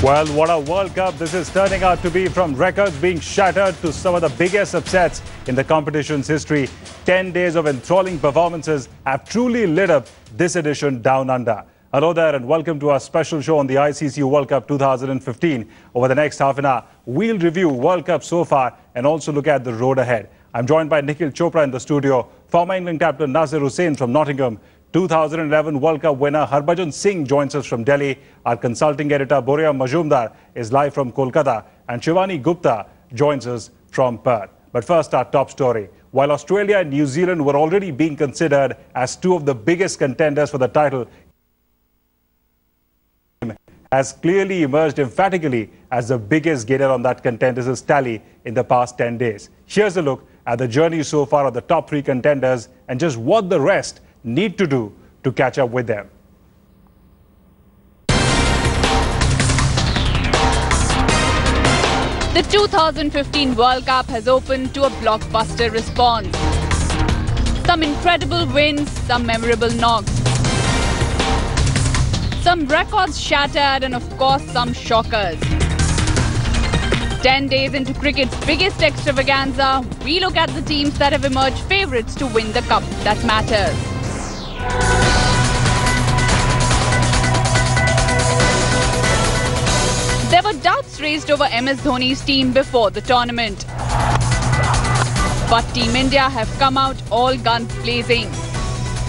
Well, what a World Cup this is turning out to be, from records being shattered to some of the biggest upsets in the competition's history. 10 days of enthralling performances have truly lit up this edition Down Under. Hello there and welcome to our special show on the ICC World Cup 2015. Over the next half an hour, we'll review World Cup so far and also look at the road ahead. I'm joined by Nikhil Chopra in the studio, former England captain Nasir Hussain from Nottingham, 2011 World Cup winner Harbhajan Singh joins us from Delhi. Our consulting editor Boria Majumdar is live from Kolkata, and Shivani Gupta joins us from Perth. But first, our top story. While Australia and New Zealand were already being considered as two of the biggest contenders for the title, has clearly emerged emphatically as the biggest gainer on that contenders' tally in the past 10 days. Here's a look at the journey so far of the top three contenders and just what the rest need to do to catch up with them. The 2015 World Cup has opened to a blockbuster response. Some incredible wins, some memorable knocks. Some records shattered and of course some shockers. 10 days into cricket's biggest extravaganza, we look at the teams that have emerged favourites to win the cup that matters. There were doubts raised over MS Dhoni's team before the tournament. But Team India have come out all guns blazing,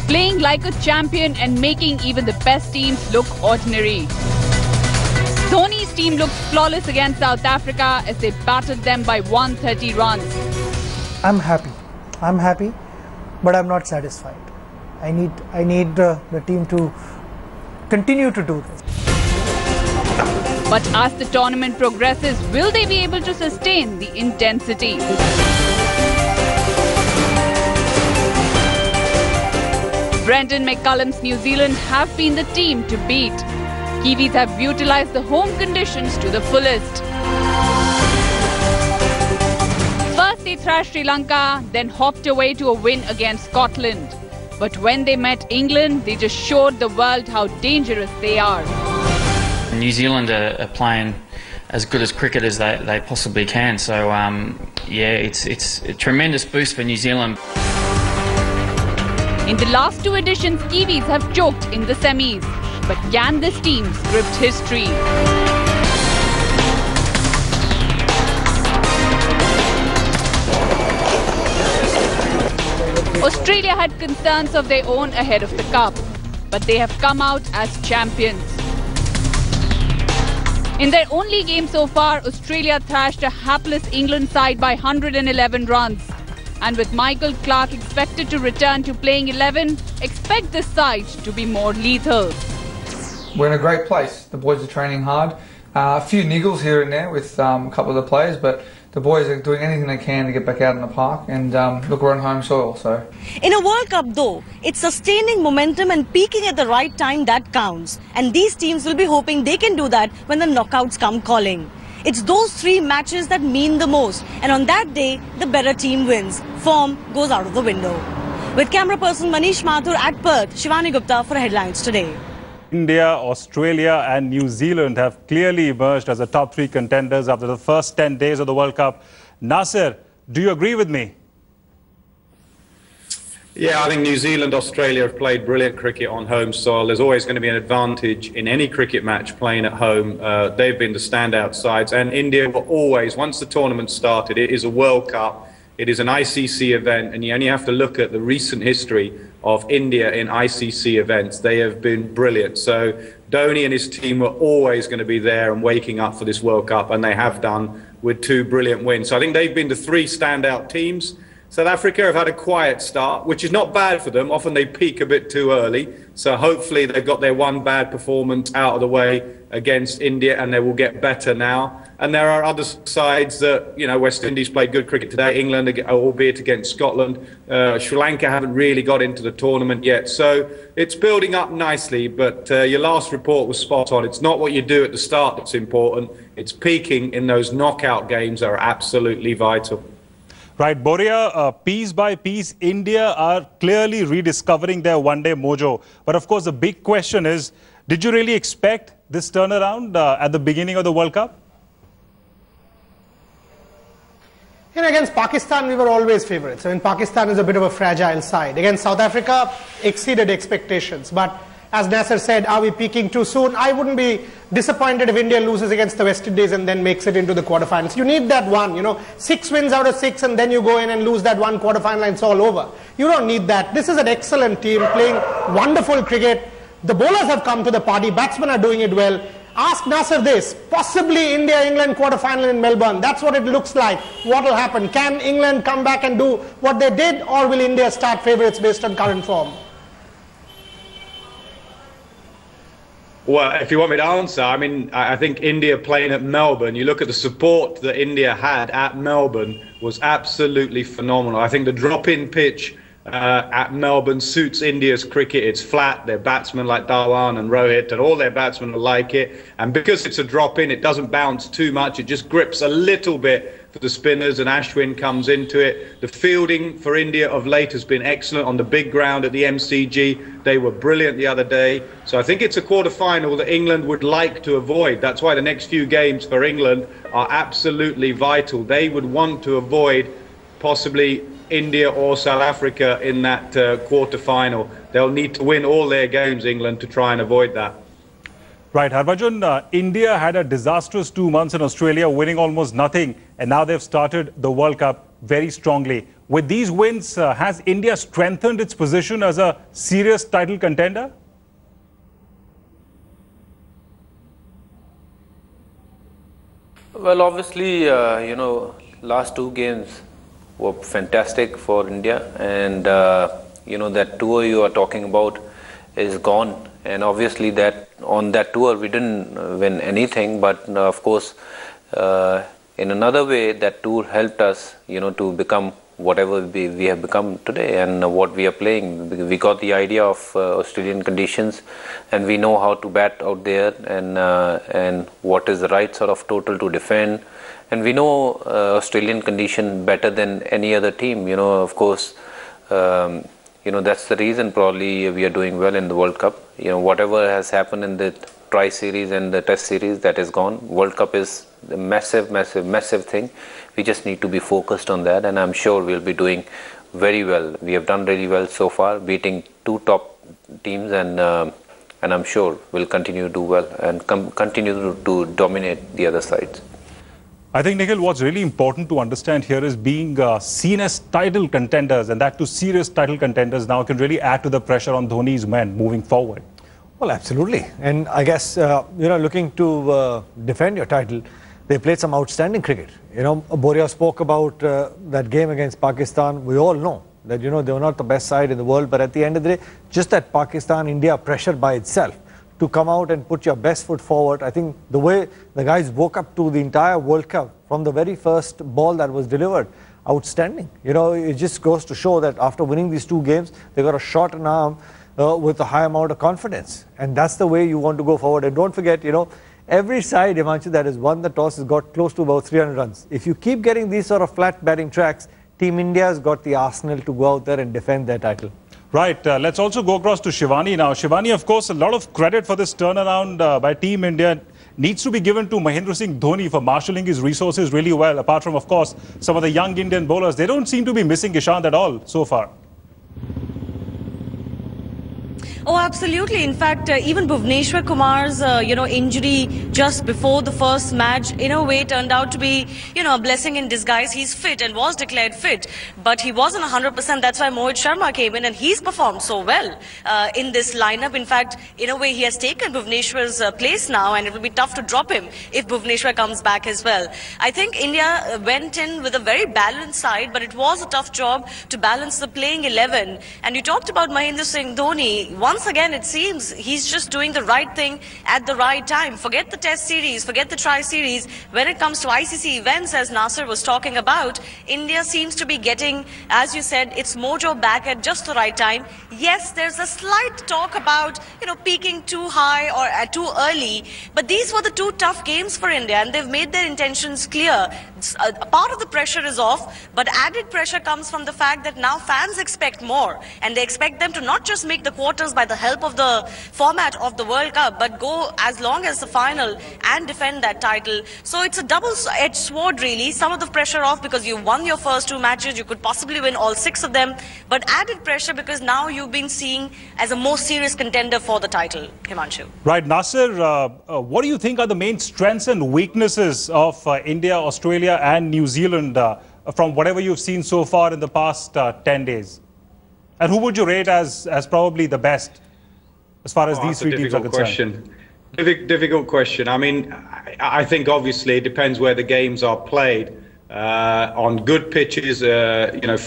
playing like a champion and making even the best teams look ordinary. Dhoni's team looked flawless against South Africa as they battered them by 130 runs. I'm happy, but I'm not satisfied. I need the team to continue to do this. But as the tournament progresses, will they be able to sustain the intensity? Brendan McCullum's New Zealand have been the team to beat. Kiwis have utilised the home conditions to the fullest. First they thrashed Sri Lanka, then hopped away to a win against Scotland. But when they met England, they just showed the world how dangerous they are. New Zealand are playing as good as cricket as they possibly can. So, yeah, it's a tremendous boost for New Zealand. In the last two editions, Kiwis have choked in the semis. But can this team script history? Australia had concerns of their own ahead of the cup, but they have come out as champions. In their only game so far, Australia thrashed a hapless England side by 111 runs. And with Michael Clarke expected to return to playing 11, expect this side to be more lethal. We're in a great place. The boys are training hard. A few niggles here and there with a couple of the players, but the boys are doing anything they can to get back out in the park, and look, we're on home soil. So, in a World Cup though, it's sustaining momentum and peaking at the right time that counts. And these teams will be hoping they can do that when the knockouts come calling. It's those three matches that mean the most, and on that day, the better team wins. Form goes out of the window. With camera person Manish Mathur at Perth, Shivani Gupta for Headlines Today. India, Australia and New Zealand have clearly emerged as the top three contenders after the first 10 days of the World Cup. Nasir, do you agree with me? Yeah, I think New Zealand, Australia have played brilliant cricket on home soil. There's always going to be an advantage in any cricket match playing at home. They've been the standout sides, and India were always, once the tournament started, it is a World Cup. It is an ICC event, and you only have to look at the recent history of India in ICC events. They have been brilliant. So Dhoni and his team were always going to be there and waking up for this World Cup, and they have done with two brilliant wins. So I think they've been the three standout teams. South Africa have had a quiet start, which is not bad for them. Often they peak a bit too early. So hopefully they've got their one bad performance out of the way against India, and they will get better now. And there are other sides that, you know, West Indies played good cricket today. England, albeit against Scotland. Sri Lanka haven't really got into the tournament yet. So it's building up nicely. But your last report was spot on. It's not what you do at the start that's important. It's peaking in those knockout games that are absolutely vital. Right, Boria, piece by piece, India are clearly rediscovering their one-day mojo. But of course, the big question is, Did you really expect this turnaround at the beginning of the World Cup? Against Pakistan, we were always favourites. Pakistan is a bit of a fragile side. Against South Africa, exceeded expectations. But as Nasser said, are we peaking too soon? I wouldn't be disappointed if India loses against the West Indies and then makes it into the quarterfinals. You need that one, 6 wins out of 6, and then you go in and lose that one quarterfinal and it's all over. You don't need that. This is an excellent team playing wonderful cricket. The bowlers have come to the party. Batsmen are doing it well. Ask Nasser this, possibly India-England quarterfinal in Melbourne. That's what it looks like. What will happen? Can England come back and do what they did, or will India start favourites based on current form? Well, if you want me to answer, I think India playing at Melbourne, you look at the support that India had at Melbourne was absolutely phenomenal. I think the drop-in pitch at Melbourne suits India's cricket. It's flat. Their batsmen like Dhawan and Rohit and all their batsmen like it. And because it's a drop-in, it doesn't bounce too much. It just grips a little bit for the spinners, and Ashwin comes into it. The fielding for India of late has been excellent on the big ground at the MCG. They were brilliant the other day. So I think it's a quarter-final that England would like to avoid. That's why the next few games for England are absolutely vital. They would want to avoid possibly India or South Africa in that quarter-final. They'll need to win all their games, England, to try and avoid that. Right, Harbhajan, India had a disastrous 2 months in Australia, winning almost nothing, and now they've started the World Cup very strongly. With these wins, has India strengthened its position as a serious title contender? Well, obviously, last 2 games were fantastic for India, and that tour you are talking about is gone, and obviously that on that tour we didn't win anything, but of course in another way that tour helped us to become whatever we have become today and what we are playing. We got the idea of Australian conditions, and we know how to bat out there, and what is the right sort of total to defend. And we know Australian condition better than any other team. Of course, that's the reason probably we are doing well in the World Cup. Whatever has happened in the Tri-Series and the Test Series, that is gone. World Cup is a massive, massive, massive thing. We just need to be focused on that, and I'm sure we'll be doing very well. We have done really well so far, beating 2 top teams, and I'm sure we'll continue to do well and continue to dominate the other sides. I think, Nikhil, what's really important to understand here is being seen as title contenders, and that to serious title contenders now can really add to the pressure on Dhoni's men moving forward. Well, absolutely. And I guess, looking to defend your title, they played some outstanding cricket. Boria spoke about that game against Pakistan. We all know that, they were not the best side in the world, but at the end of the day, just that Pakistan-India pressure by itself, to come out and put your best foot forward. I think the way the guys woke up to the entire World Cup from the very first ball that was delivered, outstanding. It just goes to show that after winning these 2 games, they got a shot in arm with a high amount of confidence. And that's the way you want to go forward. And don't forget, every side, Himanshu, that has won the toss has got close to about 300 runs. If you keep getting these sort of flat batting tracks, Team India has got the arsenal to go out there and defend their title. Right. Let's also go across to Shivani now. Shivani, of course, a lot of credit for this turnaround by Team India needs to be given to Mahendra Singh Dhoni for marshalling his resources really well. Apart from, of course, some of the young Indian bowlers, they don't seem to be missing Ishant at all so far. Oh, absolutely. In fact, even Bhuvneshwar Kumar's, injury just before the first match, in a way, turned out to be, a blessing in disguise. He's fit and was declared fit, but he wasn't 100%. That's why Mohit Sharma came in, and he's performed so well in this lineup. In fact, in a way, he has taken Bhuvneshwar's place now, and it will be tough to drop him if Bhuvneshwar comes back as well. I think India went in with a very balanced side, but it was a tough job to balance the playing 11. And you talked about Mahendra Singh Dhoni. Once again, it seems he's just doing the right thing at the right time. Forget the Test Series, forget the Tri-Series. When it comes to ICC events, as Nasser was talking about, India seems to be getting, as you said, its mojo back at just the right time. Yes, there's a slight talk about, peaking too high or too early, but these were the 2 tough games for India, and they've made their intentions clear. A part of the pressure is off, but added pressure comes from the fact that now fans expect more, and they expect them to not just make the quarter youngsters by the help of the format of the World Cup, but go as long as the final and defend that title. So it's a double-edged sword, really. Some of the pressure off because you won your first 2 matches, you could possibly win all 6 of them, but added pressure because now you've been seen as a more serious contender for the title. Himanshu. Right, Nasser, what do you think are the main strengths and weaknesses of India, Australia and New Zealand from whatever you've seen so far in the past 10 days? And who would you rate as probably the best as far as these 3 teams are concerned? Difficult question. I mean, I think obviously it depends where the games are played. On good pitches,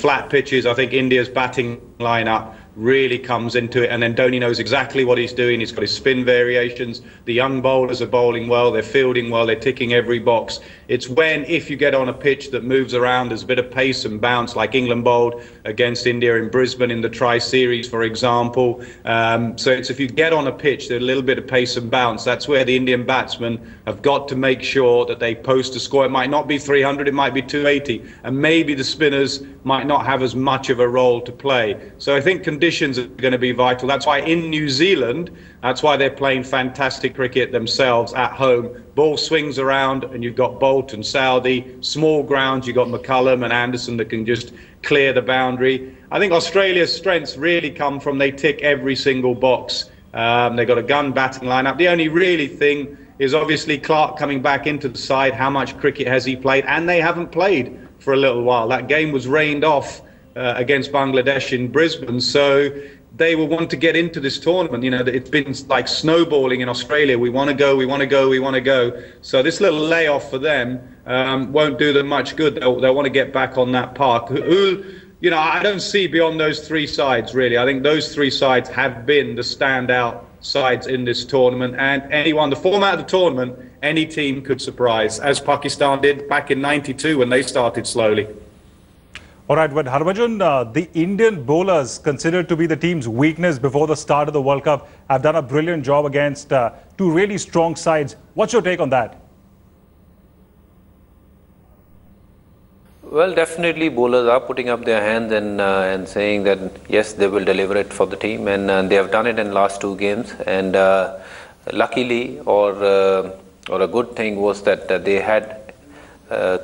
flat pitches, I think India's batting lineup really comes into it, and then Dhoni knows exactly what he's doing. He's got his spin variations. The young bowlers are bowling well, they're fielding well, they're ticking every box. It's when, if you get on a pitch that moves around, there's a bit of pace and bounce, like England bowled against India in Brisbane in the Tri-Series, for example. So it's if you get on a pitch, there's a little bit of pace and bounce. That's where the Indian batsmen have got to make sure that they post a score. It might not be 300, it might be 280, and maybe the spinners might not have as much of a role to play. So I think conditions are going to be vital. That's why in New Zealand, that's why they're playing fantastic cricket themselves at home. Ball swings around and you've got Bolt and Southee. Small grounds, you've got McCullum and Anderson that can just clear the boundary. I think Australia's strengths really come from they tick every single box. They've got a gun batting lineup. The only really thing is obviously Clark coming back into the side. How much cricket has he played? And they haven't played for a little while. That game was rained off against Bangladesh in Brisbane, so they will want to get into this tournament. You know, it's been like snowballing in Australia. We want to go, we want to go, we want to go. So this little layoff for them won't do them much good. They'll want to get back on that park. You know, I don't see beyond those 3 sides, really. I think those 3 sides have been the standout sides in this tournament, and the format of the tournament, any team could surprise, as Pakistan did back in '92 when they started slowly. All right, but Harbhajan, the Indian bowlers, considered to be the team's weakness before the start of the World Cup, have done a brilliant job against 2 really strong sides. What's your take on that? Well, definitely bowlers are putting up their hands and saying that yes, they will deliver it for the team, and they have done it in last 2 games. And luckily, or a good thing was that they had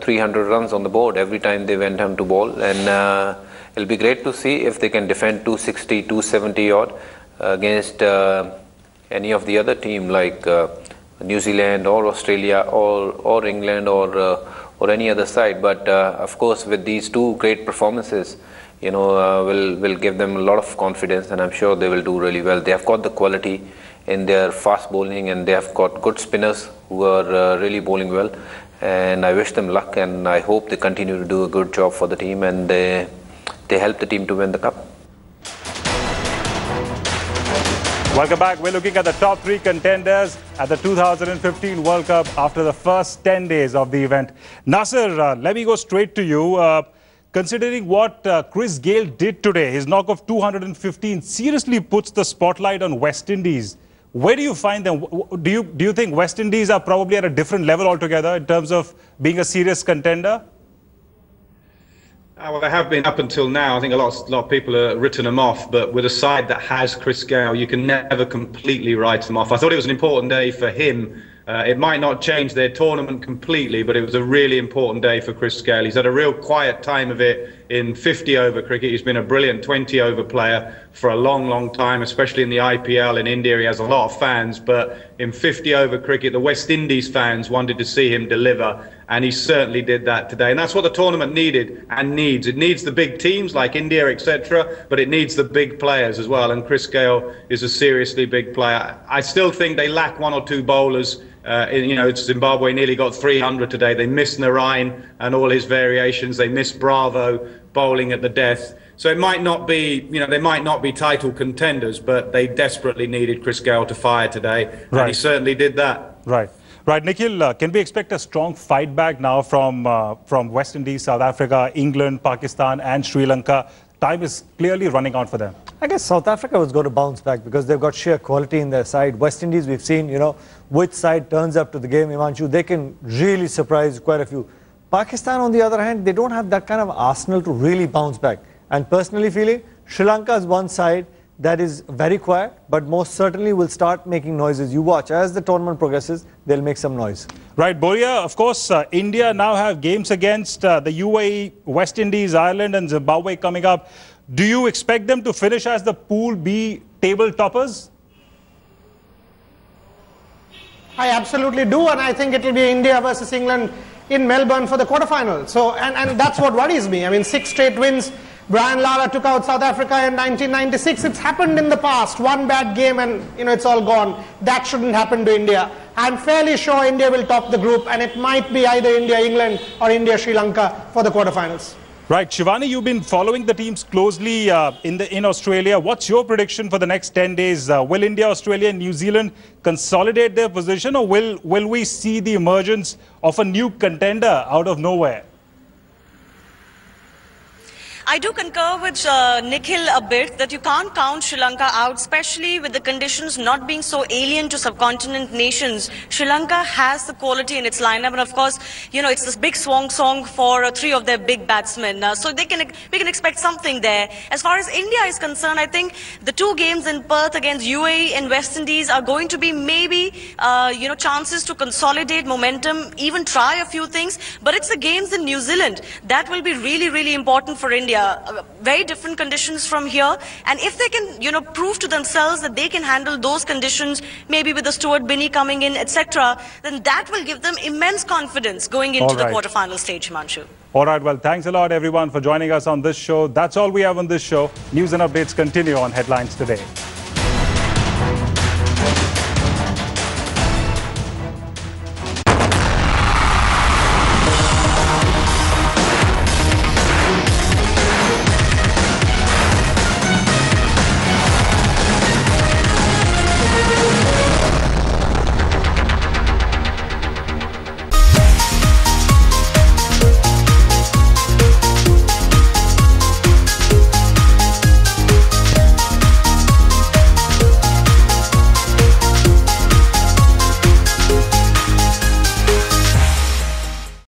300 runs on the board every time they went home to bowl, and it'll be great to see if they can defend 260, 270 odd against any of the other team like New Zealand or Australia or England or any other side. But of course, with these 2 great performances, you know, will give them a lot of confidence, and I'm sure they will do really well. They have got the quality in their fast bowling, and they have got good spinners who are really bowling well. And I wish them luck, and I hope they continue to do a good job for the team, and they help the team to win the cup. Welcome back. We're looking at the top 3 contenders at the 2015 World Cup after the first 10 days of the event. Nasser, let me go straight to you. Considering what Chris Gayle did today, his knock of 215 seriously puts the spotlight on West Indies. Where do you find them? Do you think West Indies are probably at a different level altogether in terms of being a serious contender? Well, they have been up until now. I think a lot of people have written them off, but with a side that has Chris Gayle, you can never completely write them off. I thought it was an important day for him. It might not change their tournament completely, but it was a really important day for Chris Gayle. He's had a real quiet time of it in 50-over cricket. He's been a brilliant 20-over player for a long, long time, especially in the IPL in India. He has a lot of fans, but in 50-over cricket, the West Indies fans wanted to see him deliver, and he certainly did that today. And that's what the tournament needed and needs. It needs the big teams like India, etc., but it needs the big players as well, and Chris Gayle is a seriously big player. I still think they lack 1 or 2 bowlers. You know, Zimbabwe nearly got 300 today. They missed Narine and all his variations. They missed Bravo bowling at the death. So it might not be, you know, they might not be title contenders, but they desperately needed Chris Gayle to fire today. Right. And he certainly did that. Right. Right, Nikhil, can we expect a strong fight back now from West Indies, South Africa, England, Pakistan and Sri Lanka? Time is clearly running out for them. I guess South Africa was going to bounce back because they've got sheer quality in their side. West Indies, we've seen, you know, which side turns up to the game. Himanshu, they can really surprise quite a few. Pakistan, on the other hand, they don't have that kind of arsenal to really bounce back. And personally feeling, Sri Lanka is one side. that is very quiet, but most certainly will start making noises. You watch, as the tournament progresses, they'll make some noise. Right, Boria, of course, India now have games against the UAE, West Indies, Ireland and Zimbabwe coming up. Do you expect them to finish as the Pool B table toppers? I absolutely do, and I think it will be India versus England in Melbourne for the quarterfinals. So, and that's what worries me. I mean, 6 straight wins. Brian Lara took out South Africa in 1996. It's happened in the past. One bad game and, it's all gone. That shouldn't happen to India. I'm fairly sure India will top the group, and it might be either India, England or India, Sri Lanka for the quarterfinals. Right, Shivani, you've been following the teams closely in Australia. What's your prediction for the next 10 days? Will India, Australia and New Zealand consolidate their position, or will we see the emergence of a new contender out of nowhere? I do concur with Nikhil a bit that you can't count Sri Lanka out, especially with the conditions not being so alien to subcontinent nations. Sri Lanka has the quality in its lineup, and of course, it's this big swan song for 3 of their big batsmen. So we can expect something there. As far as India is concerned, I think the 2 games in Perth against UAE and West Indies are going to be maybe chances to consolidate momentum, even try a few things. But it's the games in New Zealand that will be really, really important for India. Very different conditions from here, and if they can prove to themselves that they can handle those conditions, maybe with the Stuart Binney coming in, etc., then that will give them immense confidence going into the quarterfinal stage, Himanshu. All right, well, thanks a lot everyone for joining us on this show. That's all we have on this show. News and updates continue on Headlines Today.